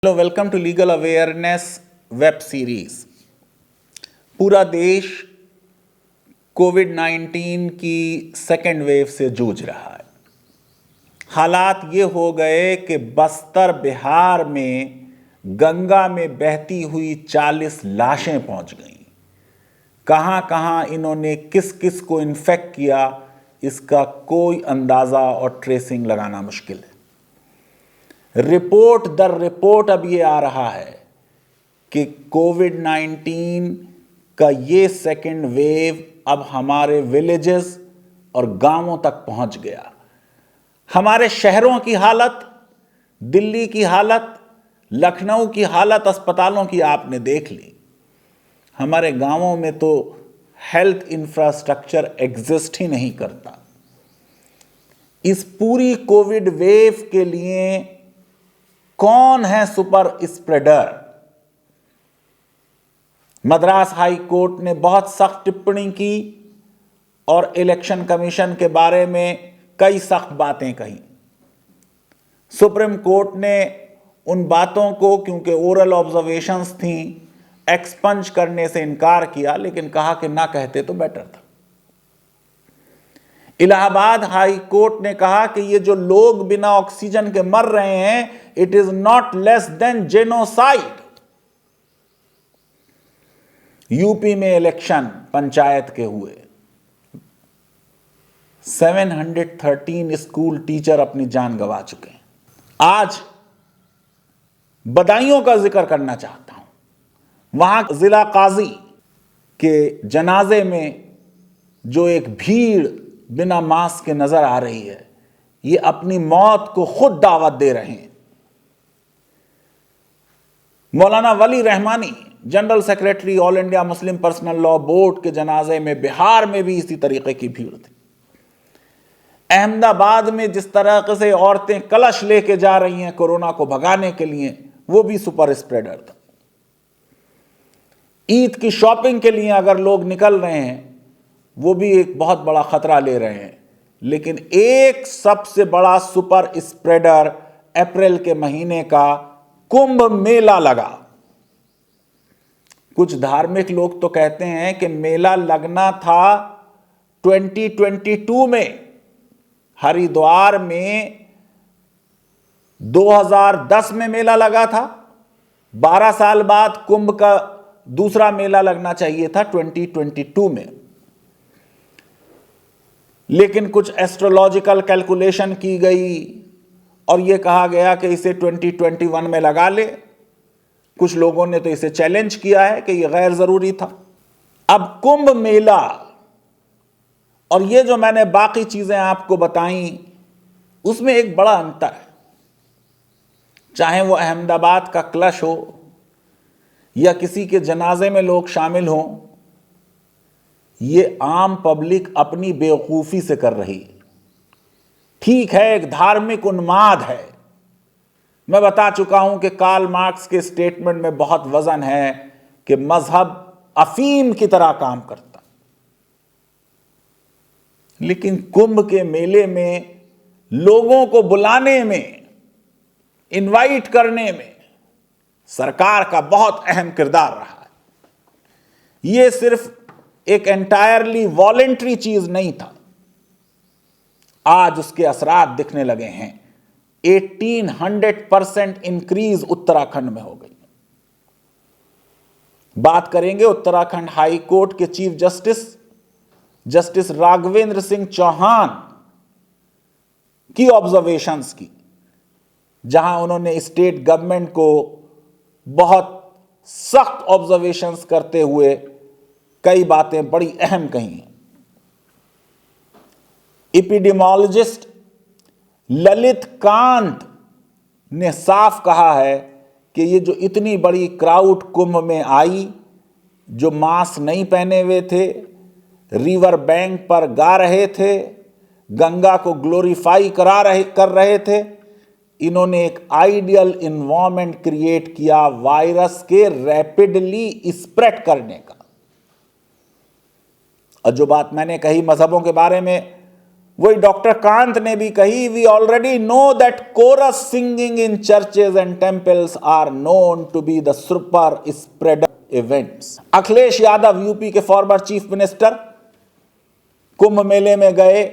Hello, welcome to legal awareness web series. पूरा देश कोविड-19 की सेकेंड वेव से जूझ रहा है। हालात ये हो गए कि बस्तर बिहार में गंगा में बहती हुई 40 लाशें पहुंच गईं। कहां कहां इन्होंने किस किस को इन्फेक्ट किया, इसका कोई अंदाज़ा और ट्रेसिंग लगाना मुश्किल है। रिपोर्ट दर रिपोर्ट अब ये आ रहा है कि कोविड-19 का ये सेकेंड वेव अब हमारे विलेजेस और गांवों तक पहुंच गया। हमारे शहरों की हालत, दिल्ली की हालत, लखनऊ की हालत, अस्पतालों की आपने देख ली। हमारे गांवों में तो हेल्थ इंफ्रास्ट्रक्चर एग्जिस्ट ही नहीं करता। इस पूरी कोविड वेव के लिए कौन है super spreader? Madras high court ने बहुत सख्त टिप्पणी की और इलेक्शन कमीशन के बारे में कई सख्त बातें कही। सुप्रीम कोर्ट ने उन बातों को, क्योंकि ओरल ऑब्जर्वेशंस थी, एक्सपंज करने से इनकार किया, लेकिन कहा कि ना कहते तो बेटर था। इलाहाबाद हाई कोर्ट ने कहा कि ये जो लोग बिना ऑक्सीजन के मर रहे हैं, it is not less than genocide. UP में इलेक्शन पंचायत के हुए, 713 स्कूल टीचर अपनी जान गंवा चुके हैं। आज बदायूं का जिक्र करना चाहता हूं। वहां जिला काजी के जनाजे में जो एक भीड़ बिना मास्क के नजर आ रही है, ये अपनी मौत को खुद दावत दे रहे हैं। Maulana Wali Rahmani, general secretary All India Muslim personal law board के जनाजे में बिहार में भी इसी तरीके की भीड़ थी। अहमदाबाद में जिस तरह से औरतें कलश लेके जा रही हैं कोरोना को भगाने के लिए, वो भी सुपर स्प्रेडर था। ईद की शॉपिंग के लिए अगर लोग निकल रहे हैं, वो भी एक बहुत बड़ा खतरा ले रहे हैं। लेकिन एक सबसे बड़ा सुपर स्प्रेडर अप्रैल के महीने का कुंभ मेला लगा। कुछ धार्मिक लोग तो कहते हैं कि मेला लगना था 2022 में। हरिद्वार में 2010 में मेला लगा था। 12 साल बाद कुंभ का दूसरा मेला लगना चाहिए था 2022 में। लेकिन कुछ एस्ट्रोलॉजिकल कैलकुलेशन की गई और यह कहा गया कि इसे 2021 में लगा ले। कुछ लोगों ने तो इसे चैलेंज किया है कि यह गैर जरूरी था। अब कुंभ मेला और ये जो मैंने बाकी चीजें आपको बताई, उसमें एक बड़ा अंतर है। चाहे वो अहमदाबाद का क्लश हो या किसी के जनाजे में लोग शामिल हों, ये आम पब्लिक अपनी बेवकूफ़ी से कर रही है। ठीक है, एक धार्मिक उन्माद है। मैं बता चुका हूं कि कार्ल मार्क्स के स्टेटमेंट में बहुत वजन है कि मजहब अफीम की तरह काम करता। लेकिन कुंभ के मेले में लोगों को बुलाने में, इनवाइट करने में सरकार का बहुत अहम किरदार रहा है। यह सिर्फ एक एंटायरली वॉलेंट्री चीज नहीं था। आज उसके असरात दिखने लगे हैं। 1800% इंक्रीज उत्तराखंड में हो गई। बात करेंगे उत्तराखंड हाई कोर्ट के चीफ जस्टिस राघवेंद्र सिंह चौहान की ऑब्जर्वेशंस की, जहां उन्होंने स्टेट गवर्नमेंट को बहुत सख्त ऑब्जर्वेशंस करते हुए कई बातें बड़ी अहम कही हैं। एपिडेमियोलॉजिस्ट ललित कांत ने साफ कहा है कि ये जो इतनी बड़ी क्राउड कुंभ में आई, जो मास्क नहीं पहने हुए थे, रिवर बैंक पर गा रहे थे, गंगा को ग्लोरीफाई कर रहे थे, इन्होंने एक आइडियल इन्वायरमेंट क्रिएट किया वायरस के रैपिडली स्प्रेड करने का। और जो बात मैंने कही मजहबों के बारे में, वही डॉक्टर कांत ने भी कही, we already know that chorus singing in churches and temples are known to be the super spreader events. Akhilesh Yadav UP के फॉर्मर चीफ मिनिस्टर कुंभ मेले में गए,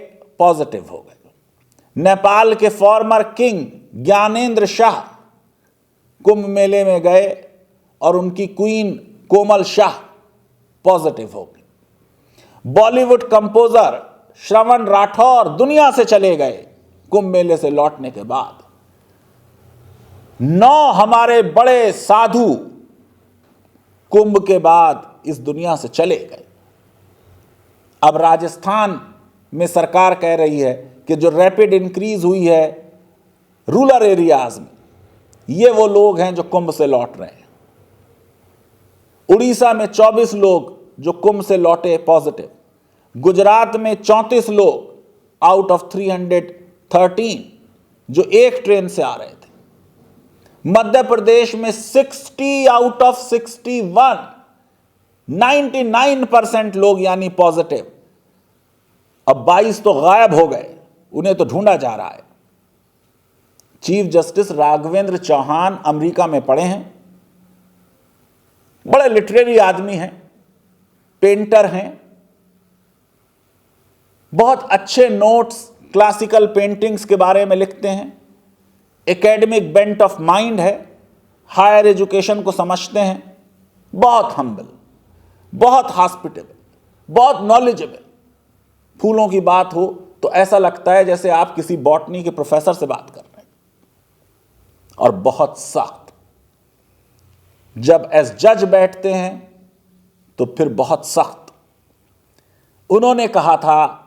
पॉजिटिव हो गए। नेपाल के फॉर्मर किंग ज्ञानेंद्र शाह कुंभ मेले में गए और उनकी क्वीन कोमल शाह पॉजिटिव हो गई। बॉलीवुड कंपोजर श्रवण राठौर दुनिया से चले गए कुंभ मेले से लौटने के बाद। 9 हमारे बड़े साधु कुंभ के बाद इस दुनिया से चले गए। अब राजस्थान में सरकार कह रही है कि जो रैपिड इंक्रीज हुई है रूरल एरियाज में, ये वो लोग हैं जो कुंभ से लौट रहे हैं। उड़ीसा में 24 लोग जो कुंभ से लौटे पॉजिटिव। गुजरात में 34 लोग आउट ऑफ 313 जो एक ट्रेन से आ रहे थे। मध्य प्रदेश में 60 आउट ऑफ 61, 99% लोग यानी पॉजिटिव। अब 22 तो गायब हो गए, उन्हें तो ढूंढा जा रहा है। Chief justice Raghavendra Chauhan America में पढ़े हैं, बड़े लिटरेरी आदमी हैं, पेंटर हैं, बहुत अच्छे नोट्स क्लासिकल पेंटिंग्स के बारे में लिखते हैं, एकेडमिक बेंट ऑफ माइंड है, हायर एजुकेशन को समझते हैं, बहुत हम्बल, बहुत हॉस्पिटेबल, बहुत नॉलेजेबल। फूलों की बात हो तो ऐसा लगता है जैसे आप किसी बॉटनी के प्रोफेसर से बात कर रहे हैं। और बहुत सख्त, जब एज जज बैठते हैं तो फिर बहुत सख्त। उन्होंने कहा था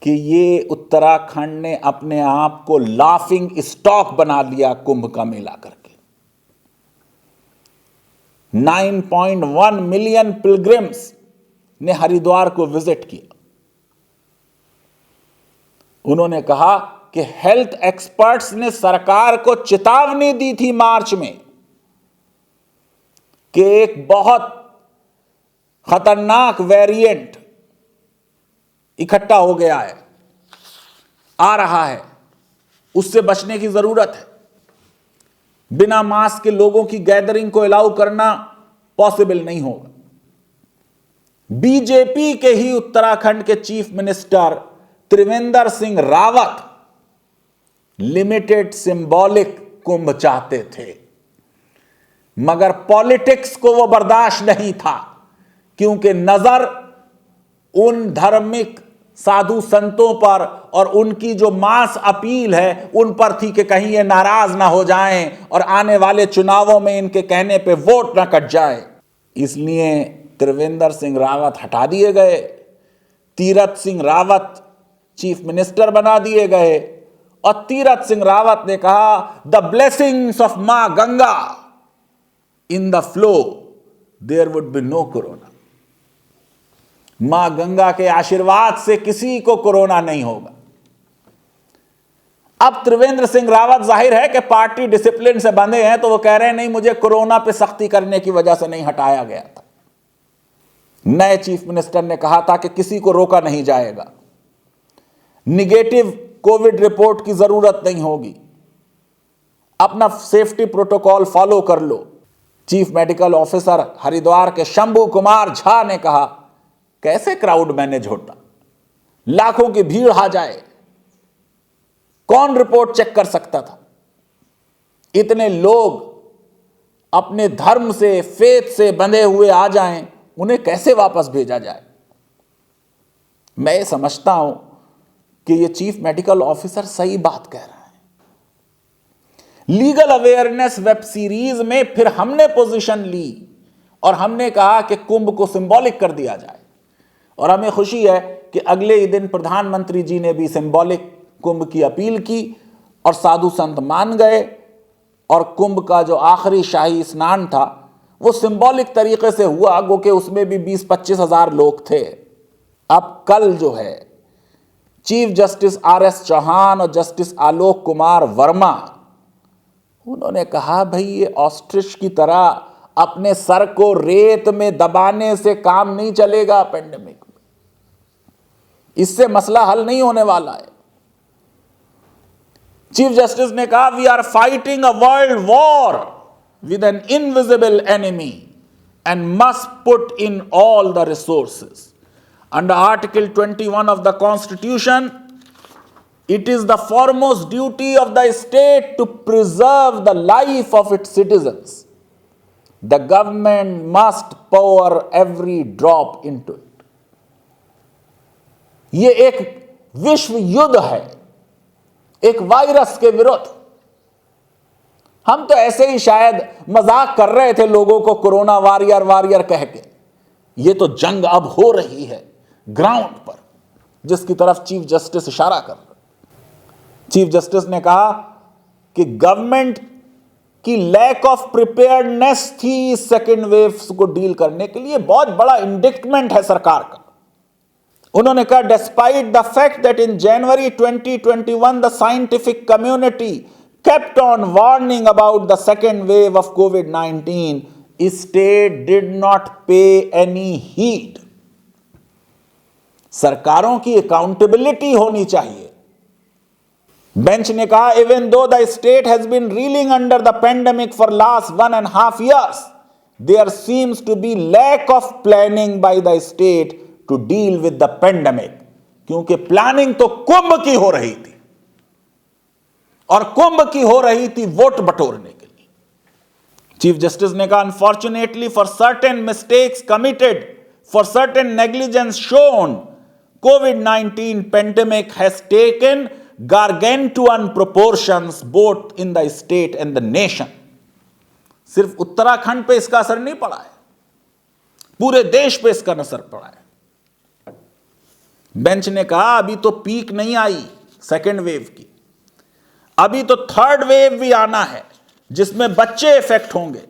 कि ये उत्तराखंड ने अपने आप को लाफिंग स्टॉक बना लिया कुंभ का मेला करके। 9.1 मिलियन पिलग्रिम्स ने हरिद्वार को विजिट किया। उन्होंने कहा कि हेल्थ एक्सपर्ट्स ने सरकार को चेतावनी दी थी मार्च में कि एक बहुत खतरनाक वेरिएंट इकट्ठा हो गया है, आ रहा है, उससे बचने की जरूरत है। बिना मास्क के लोगों की गैदरिंग को अलाउ करना पॉसिबल नहीं होगा। बीजेपी के ही उत्तराखंड के chief minister Trivendra Singh Rawat limited symbolic Kumbh चाहते थे, मगर पॉलिटिक्स को वो बर्दाश्त नहीं था, क्योंकि नजर उन धार्मिक साधु संतों पर और उनकी जो मास अपील है उन पर थी कि कहीं ये नाराज ना हो जाएं और आने वाले चुनावों में इनके कहने पे वोट ना कट जाए। इसलिए त्रिवेंद्र सिंह रावत हटा दिए गए, तीरथ सिंह रावत चीफ मिनिस्टर बना दिए गए। और तीरथ सिंह रावत ने कहा, the blessings of Maa Ganga in the flow there would be no corona. Maa Ganga के आशीर्वाद से किसी को कोरोना नहीं होगा। अब त्रिवेंद्र सिंह रावत जाहिर है कि पार्टी डिसिप्लिन से बंधे हैं, तो वो कह रहे हैं नहीं, मुझे कोरोना पे सख्ती करने की वजह से नहीं हटाया गया था। नए चीफ मिनिस्टर ने कहा था कि किसी को रोका नहीं जाएगा, निगेटिव कोविड रिपोर्ट की जरूरत नहीं होगी, अपना सेफ्टी प्रोटोकॉल फॉलो कर लो। चीफ मेडिकल ऑफिसर हरिद्वार के शंभू कुमार झा ने कहा, कैसे क्राउड मैनेज होता, लाखों की भीड़ आ जाए, कौन रिपोर्ट चेक कर सकता था? इतने लोग अपने धर्म से, फेथ से बंधे हुए आ जाएं, उन्हें कैसे वापस भेजा जाए? मैं समझता हूं कि यह चीफ मेडिकल ऑफिसर सही बात कह रहा है। लीगल अवेयरनेस वेब सीरीज में फिर हमने पोजीशन ली और हमने कहा कि कुंभ को सिंबॉलिक कर दिया जाए। और हमें खुशी है कि अगले ही दिन प्रधानमंत्री जी ने भी सिंबॉलिक कुंभ की अपील की और साधु संत मान गए, और कुंभ का जो आखिरी शाही स्नान था वो सिंबॉलिक तरीके से हुआ, गो कि उसमें भी 20-25 हजार लोग थे। अब कल जो है चीफ जस्टिस RS चौहान और जस्टिस आलोक कुमार वर्मा, उन्होंने कहा भाई ये ऑस्ट्रिच की तरह अपने सर को रेत में दबाने से काम नहीं चलेगा। पेंडेमिक में इससे मसला हल नहीं होने वाला है। चीफ जस्टिस ने कहा, we are fighting a world war with an invisible enemy and must put in all the resources. Under article 21 of the Constitution, it is the foremost duty of the state to preserve the life of its citizens. The government must pour every drop into it. ये एक विश्व युद्ध है, एक virus के विरुद्ध। हम तो ऐसे ही शायद मजाक कर रहे थे लोगों को कोरोना वारियर कह के। ये तो जंग अब हो रही है ग्राउंड पर, जिसकी तरफ चीफ जस्टिस इशारा कर रहे। चीफ जस्टिस ने कहा कि गवर्नमेंट की लैक ऑफ प्रिपेयर्डनेस थी इस सेकेंड वेव को डील करने के लिए। बहुत बड़ा इंडिक्टमेंट है सरकार का। उन्होंने कहा, despite the fact that in January 2021 the scientific community kept on warning about the second wave of COVID-19, state did not pay any heed. सरकारों की अकाउंटेबिलिटी होनी चाहिए। बेंच ने कहा, even though the state has been reeling under the pandemic for last 1.5 years, there seems to be lack of planning by the state to deal with the pandemic. क्योंकि planning तो कुंभ की हो रही थी, और कुंभ की हो रही थी वोट बटोरने के लिए। चीफ जस्टिस ने कहा, unfortunately for certain mistakes committed, for certain negligence shown, COVID-19 pandemic has taken gargantuan proportions both in the state and the nation. सिर्फ उत्तराखंड पे इसका असर नहीं पड़ा है, पूरे देश पे इसका असर पड़ा है। बेंच ने कहा, अभी तो पीक नहीं आई सेकेंड वेव की, अभी तो थर्ड वेव भी आना है जिसमें बच्चे इफेक्ट होंगे,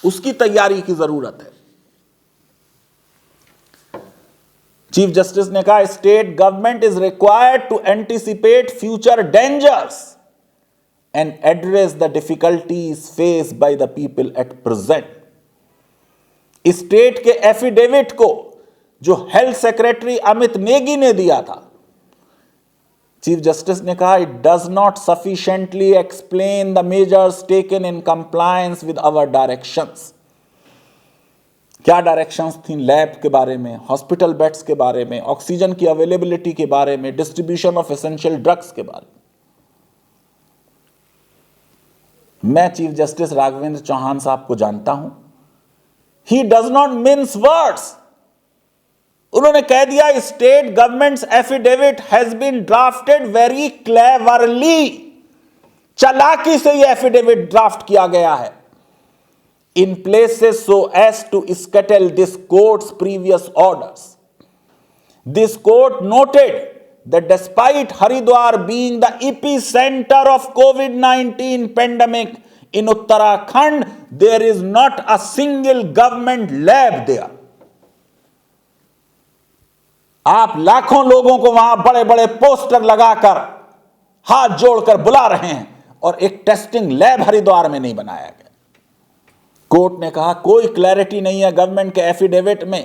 उसकी तैयारी की जरूरत है। चीफ जस्टिस ने कहा, state government is required to anticipate future dangers and address the difficulties face by the people at present. State के एफिडेविट को जो हेल्थ सेक्रेटरी अमित नेगी ने दिया था, चीफ जस्टिस ने कहा, it does not sufficiently explain the measures taken in compliance with our directions. क्या directions थी? लैब के बारे में, हॉस्पिटल बेड्स के बारे में, ऑक्सीजन की अवेलेबिलिटी के बारे में, डिस्ट्रीब्यूशन ऑफ एसेंशियल ड्रग्स के बारे में। मैं चीफ जस्टिस राघवेंद्र चौहान साहब को जानता हूं, he does not mince words. उन्होंने कह दिया, state government's affidavit has been drafted very cleverly. चालाकी से यह एफिडेविट ड्राफ्ट किया गया है, in places so as to scuttle this court's previous orders. This court noted that despite Haridwar being the epicenter of COVID-19 pandemic in Uttarakhand, there is not a single government lab there. आप लाखों लोगों को वहां बड़े बड़े poster लगाकर हाथ जोड़कर बुला रहे हैं, और एक टेस्टिंग लैब हरिद्वार में नहीं बनाया गया। कोर्ट ने कहा, कोई क्लैरिटी नहीं है गवर्नमेंट के एफिडेविट में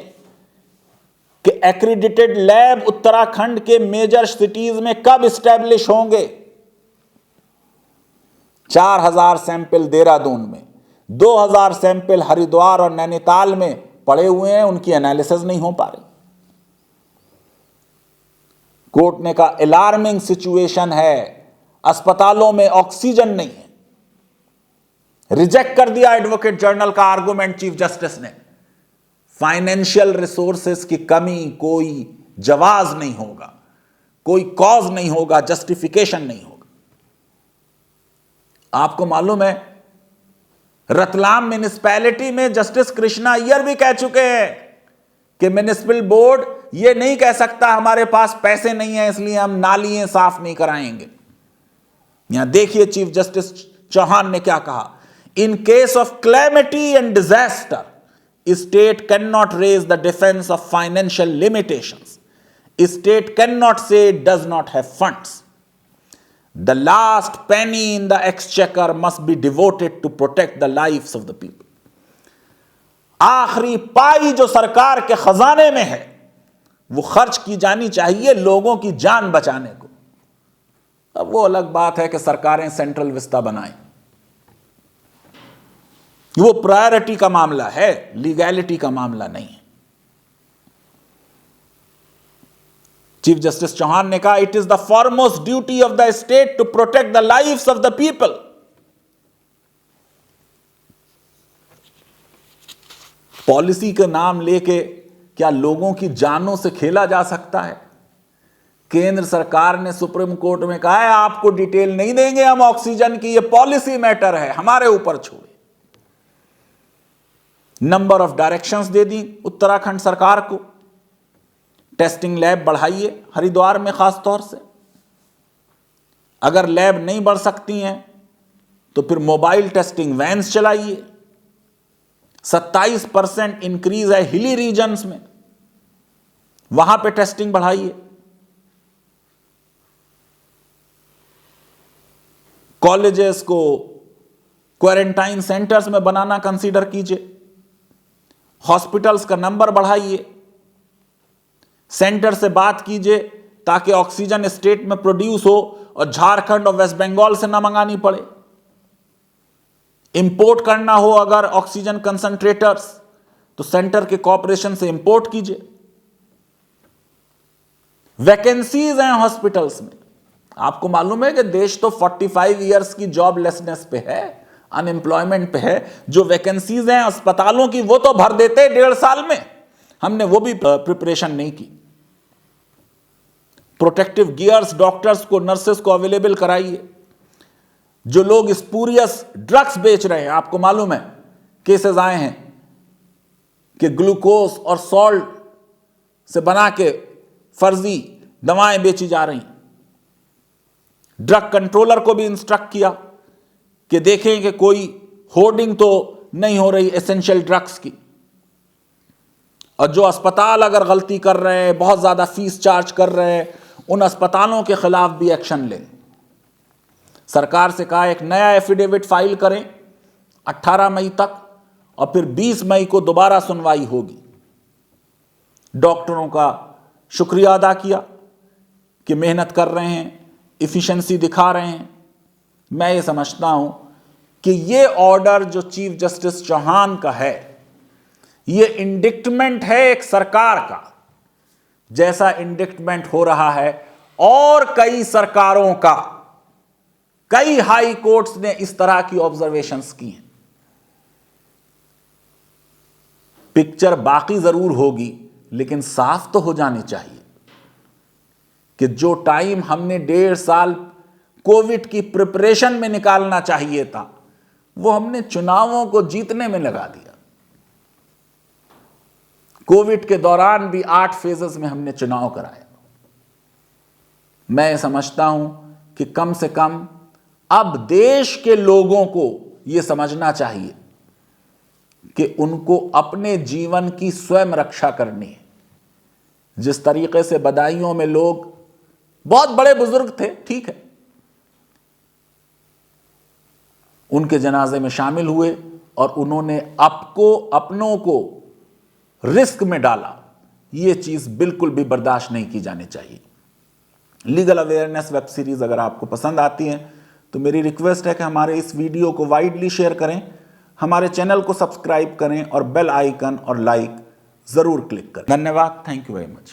कि एक्रीडिटेड लैब उत्तराखंड के मेजर सिटीज में कब स्टैब्लिश होंगे। 4000 सैंपल देहरादून में, 2000 सैंपल हरिद्वार और नैनीताल में पड़े हुए हैं, उनकी एनालिसिस नहीं हो पा रही। कोर्ट ने कहा, अलार्मिंग सिचुएशन है, अस्पतालों में ऑक्सीजन नहीं है। रिजेक्ट कर दिया एडवोकेट जनरल का आर्गुमेंट चीफ जस्टिस ने। फाइनेंशियल रिसोर्सेस की कमी कोई जवाब नहीं होगा, कोई कॉज नहीं होगा, जस्टिफिकेशन नहीं होगा। आपको मालूम है, रतलाम म्युनिसिपैलिटी में जस्टिस कृष्णा अय्यर भी कह चुके हैं कि म्युनिसिपल बोर्ड ये नहीं कह सकता हमारे पास पैसे नहीं है इसलिए हम नालियां साफ नहीं कराएंगे। यहां देखिए चीफ जस्टिस चौहान ने क्या कहा, in case of calamity and disaster state cannot raise the defense of financial limitations. State cannot say it does not have funds. The last penny in the exchequer must be devoted to protect the lives of the people. आखिरी पाई जो सरकार के खजाने में है वो खर्च की जानी चाहिए लोगों की जान बचाने को। अब वो अलग बात है कि सरकारें सेंट्रल विस्ता बनाएं, वो प्रायोरिटी का मामला है, लीगैलिटी का मामला नहीं है। चीफ जस्टिस चौहान ने कहा, it is the foremost duty of the state to protect the lives of the people. Policy का नाम लेके क्या लोगों की जानों से खेला जा सकता है? केंद्र सरकार ने सुप्रीम कोर्ट में कहा है आपको डिटेल नहीं देंगे हम ऑक्सीजन की, ये पॉलिसी मैटर है, हमारे ऊपर छोड़े। नंबर ऑफ डायरेक्शंस दे दी उत्तराखंड सरकार को, टेस्टिंग लैब बढ़ाइए हरिद्वार में खास तौर से। अगर लैब नहीं बढ़ सकती हैं तो फिर मोबाइल टेस्टिंग वैन्स चलाइए। 27% इंक्रीज है हिली रीजन्स में, वहां पे टेस्टिंग बढ़ाइए। कॉलेजेस को क्वारंटाइन सेंटर्स में बनाना कंसीडर कीजिए। हॉस्पिटल्स का नंबर बढ़ाइए। सेंटर से बात कीजिए ताकि ऑक्सीजन स्टेट में प्रोड्यूस हो और झारखंड और वेस्ट बंगाल से ना मंगानी पड़े। इंपोर्ट करना हो अगर ऑक्सीजन कंसंट्रेटर्स तो सेंटर के कॉर्पोरेशन से इंपोर्ट कीजिए। वैकेंसीज हैं हॉस्पिटल्स में। आपको मालूम है कि देश तो 45 इयर्स की जॉबलेसनेस पे है, अनएम्प्लॉयमेंट पे है। जो वैकेंसीज हैं अस्पतालों की वो तो भर देते 1.5 साल में, हमने वो भी प्रिपरेशन नहीं की। प्रोटेक्टिव गियर्स डॉक्टर्स को, नर्सेस को अवेलेबल कराइए। जो लोग स्पूरियस ड्रग्स बेच रहे हैं, आपको मालूम है केसेस आए हैं कि ग्लूकोज और सॉल्ट से बना के फर्जी दवाएं बेची जा रही। ड्रग कंट्रोलर को भी इंस्ट्रक्ट किया कि देखें कि कोई होर्डिंग तो नहीं हो रही एसेंशियल ड्रग्स की। और जो अस्पताल अगर गलती कर रहे हैं, बहुत ज्यादा फीस चार्ज कर रहे हैं, उन अस्पतालों के खिलाफ भी एक्शन लें। सरकार से कहा एक नया एफिडेविट फाइल करें 18 मई तक और फिर 20 मई को दोबारा सुनवाई होगी। डॉक्टरों का शुक्रिया अदा किया कि मेहनत कर रहे हैं, इफिशिएंसी दिखा रहे हैं। मैं ये समझता हूं कि ये ऑर्डर जो चीफ जस्टिस चौहान का है, ये इंडिक्टमेंट है एक सरकार का, जैसा इंडिक्टमेंट हो रहा है और कई सरकारों का। कई हाई कोर्ट्स ने इस तरह की ऑब्जर्वेशंस की हैं। पिक्चर बाकी जरूर होगी लेकिन साफ तो हो जानी चाहिए कि जो टाइम हमने 1.5 साल कोविड की प्रिपरेशन में निकालना चाहिए था, वो हमने चुनावों को जीतने में लगा दिया। कोविड के दौरान भी 8 फेजेस में हमने चुनाव कराए। मैं समझता हूं कि कम से कम अब देश के लोगों को यह समझना चाहिए कि उनको अपने जीवन की स्वयं रक्षा करनी है। जिस तरीके से बदायूं में लोग, बहुत बड़े बुजुर्ग थे, ठीक है, उनके जनाजे में शामिल हुए और उन्होंने अपनों को रिस्क में डाला, यह चीज बिल्कुल भी बर्दाश्त नहीं की जानी चाहिए। लीगल अवेयरनेस वेब सीरीज अगर आपको पसंद आती है तो मेरी रिक्वेस्ट है कि हमारे इस वीडियो को वाइडली शेयर करें, हमारे चैनल को सब्सक्राइब करें और बेल आइकन और लाइक जरूर क्लिक करें। धन्यवाद। Thank you very much.